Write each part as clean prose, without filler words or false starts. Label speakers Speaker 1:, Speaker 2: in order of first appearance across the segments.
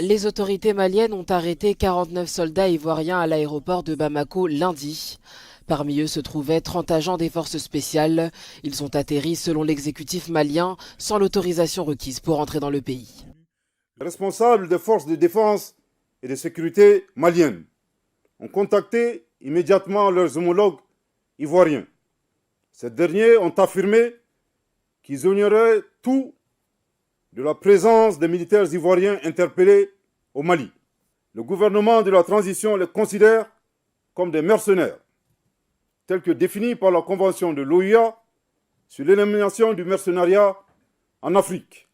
Speaker 1: Les autorités maliennes ont arrêté 49 soldats ivoiriens à l'aéroport de Bamako lundi. Parmi eux se trouvaient 30 agents des forces spéciales. Ils ont atterri selon l'exécutif malien sans l'autorisation requise pour entrer dans le pays.
Speaker 2: Les responsables des forces de défense et de sécurité maliennes ont contacté immédiatement leurs homologues ivoiriens. Ces derniers ont affirmé qu'ils ignoraient tout de la présence des militaires ivoiriens interpellés au Mali. Le gouvernement de la transition les considère comme des mercenaires, tels que définis par la Convention de l'OUA sur l'élimination du mercenariat en Afrique.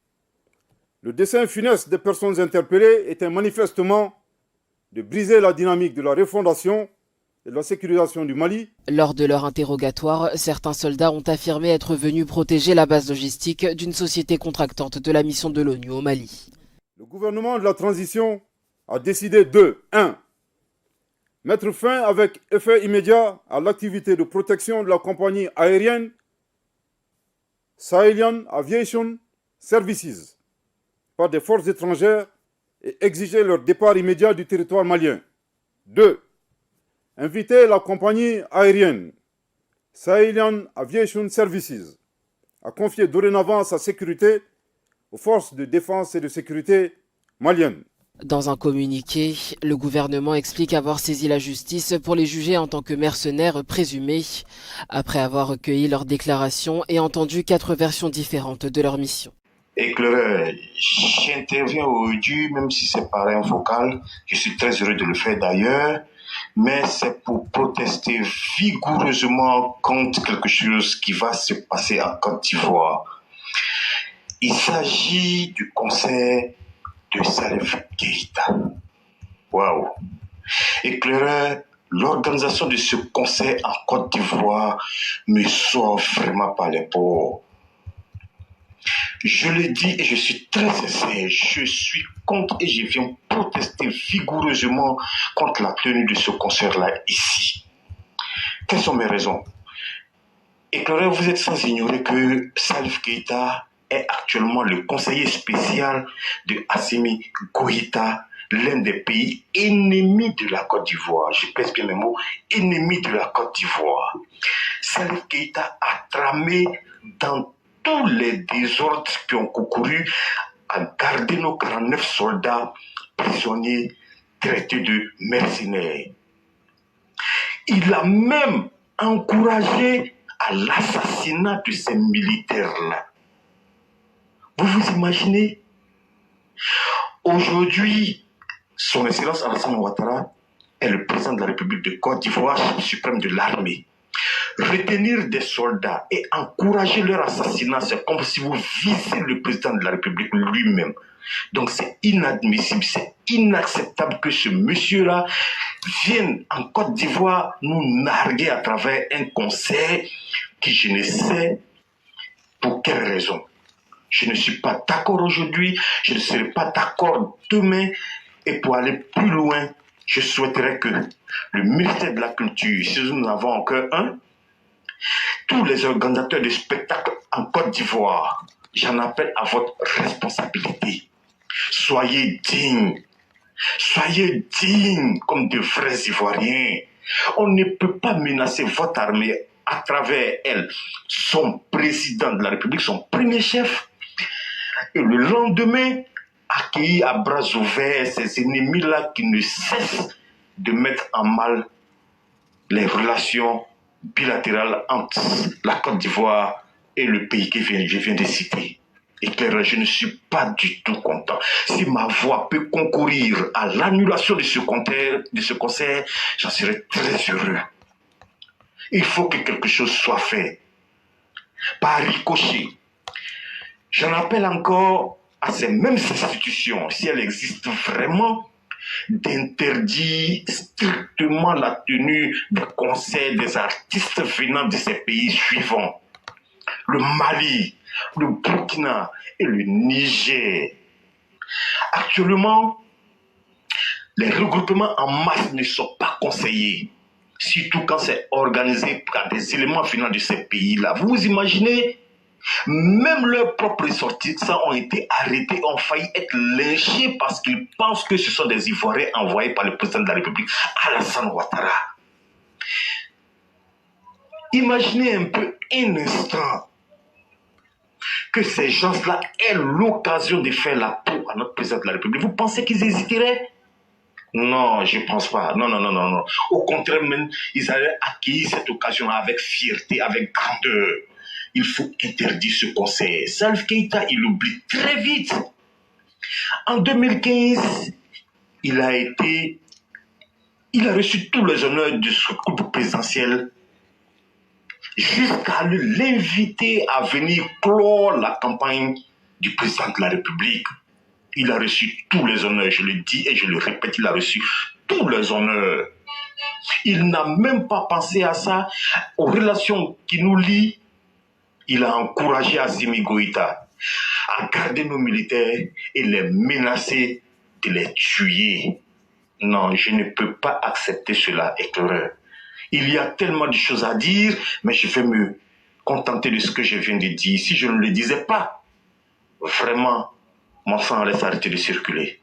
Speaker 2: Le dessein funeste des personnes interpellées était manifestement de briser la dynamique de la refondation et de la sécurisation du Mali.
Speaker 1: Lors de leur interrogatoire, certains soldats ont affirmé être venus protéger la base logistique d'une société contractante de la mission de l'ONU au Mali.
Speaker 2: Le gouvernement de la transition a décidé de 1. Mettre fin avec effet immédiat à l'activité de protection de la compagnie aérienne Sahelien Aviation Services par des forces étrangères et exiger leur départ immédiat du territoire malien. 2. Inviter la compagnie aérienne Sahelien Aviation Services à confier dorénavant sa sécurité aux forces de défense et de sécurité maliennes.
Speaker 1: Dans un communiqué, le gouvernement explique avoir saisi la justice pour les juger en tant que mercenaires présumés, après avoir recueilli leurs déclarations et entendu 4 versions différentes de leur mission.
Speaker 3: Éclaireur, j'interviens aujourd'hui, même si c'est par un vocal, je suis très heureux de le faire d'ailleurs, mais c'est pour protester vigoureusement contre quelque chose qui va se passer en Côte d'Ivoire. Il s'agit du concert de Salif Keïta. Waouh! Éclaireur, l'organisation de ce concert en Côte d'Ivoire me sort vraiment par les pores. Je le dis et je suis très sincère, je suis contre et je viens protester vigoureusement contre la tenue de ce concert-là ici. Quelles sont mes raisons? Éclaireur, vous êtes sans ignorer que Salif Keïta est actuellement le conseiller spécial de Assimi Goïta, l'un des pays ennemis de la Côte d'Ivoire. Je pèse bien mes mots, ennemi de la Côte d'Ivoire. Salif Keïta a tramé dans tous les désordres qui ont concouru à garder nos 49 soldats prisonniers traités de mercenaires. Il a même encouragé à l'assassinat de ces militaires-là. Vous vous imaginez? Aujourd'hui, son Excellence Alassane Ouattara est le président de la République de Côte d'Ivoire, chef suprême de l'armée. Retenir des soldats et encourager leur assassinat, c'est comme si vous visez le président de la République lui-même. Donc c'est inadmissible, c'est inacceptable que ce monsieur-là vienne en Côte d'Ivoire nous narguer à travers un concert qui je ne sais pour quelle raison. Je ne suis pas d'accord aujourd'hui, je ne serai pas d'accord demain. Et pour aller plus loin, je souhaiterais que le ministère de la Culture, si nous en avons encore un, tous les organisateurs de spectacles en Côte d'Ivoire, j'en appelle à votre responsabilité. Soyez dignes comme de vrais Ivoiriens. On ne peut pas menacer votre armée à travers elle, son président de la République, son premier chef, et le lendemain, accueillir à bras ouverts ces ennemis-là qui ne cessent de mettre en mal les relations bilatérales entre la Côte d'Ivoire et le pays que je viens de citer. Éclaireur, je ne suis pas du tout content. Si ma voix peut concourir à l'annulation de ce concert, j'en serai très heureux. Il faut que quelque chose soit fait. Par ricochet, j'en appelle encore à ces mêmes institutions, si elles existent vraiment, d'interdire strictement la tenue des concerts des artistes venant de ces pays suivants: le Mali, le Burkina et le Niger. Actuellement, les regroupements en masse ne sont pas conseillés, surtout quand c'est organisé par des éléments venant de ces pays-là. Vous vous imaginez Même leurs propres ressortissants ont été arrêtés, ont failli être lynchés parce qu'ils pensent que ce sont des Ivoiriens envoyés par le président de la République, Alassane Ouattara. Imaginez un peu un instant que ces gens-là aient l'occasion de faire la peau à notre président de la République. Vous pensez qu'ils hésiteraient? Non, je ne pense pas. Non, non, non, non, non. Au contraire, même, ils allaient accueillir cette occasion avec fierté, avec grandeur. Il faut interdire ce conseil. Salif Keïta, il oublie très vite. En 2015, il a reçu tous les honneurs de ce couple présidentiel jusqu'à l'inviter à venir clore la campagne du président de la République. Il a reçu tous les honneurs, je le dis et je le répète, il a reçu tous les honneurs. Il n'a même pas pensé à ça, aux relations qui nous lient. Il a encouragé Assimi Goïta à garder nos militaires et les menacer de les tuer. Non, je ne peux pas accepter cela, éclaireur. Il y a tellement de choses à dire, mais je vais me contenter de ce que je viens de dire. Si je ne le disais pas, vraiment, mon sang allait s'arrêter de circuler.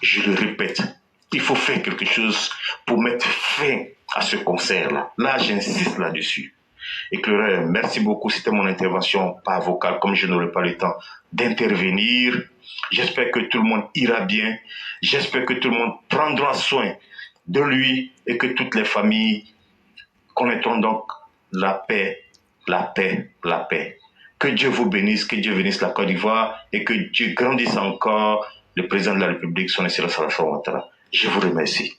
Speaker 3: Je le répète, il faut faire quelque chose pour mettre fin à ce concert-là. Là, j'insiste là-dessus. Éclaireur, merci beaucoup. C'était mon intervention par vocale, comme je n'aurai pas le temps d'intervenir. J'espère que tout le monde ira bien. J'espère que tout le monde prendra soin de lui et que toutes les familles connaîtront donc la paix, la paix, la paix. Que Dieu vous bénisse, que Dieu bénisse la Côte d'Ivoire et que Dieu grandisse encore le président de la République, son Excellence Alassane Ouattara. Je vous remercie.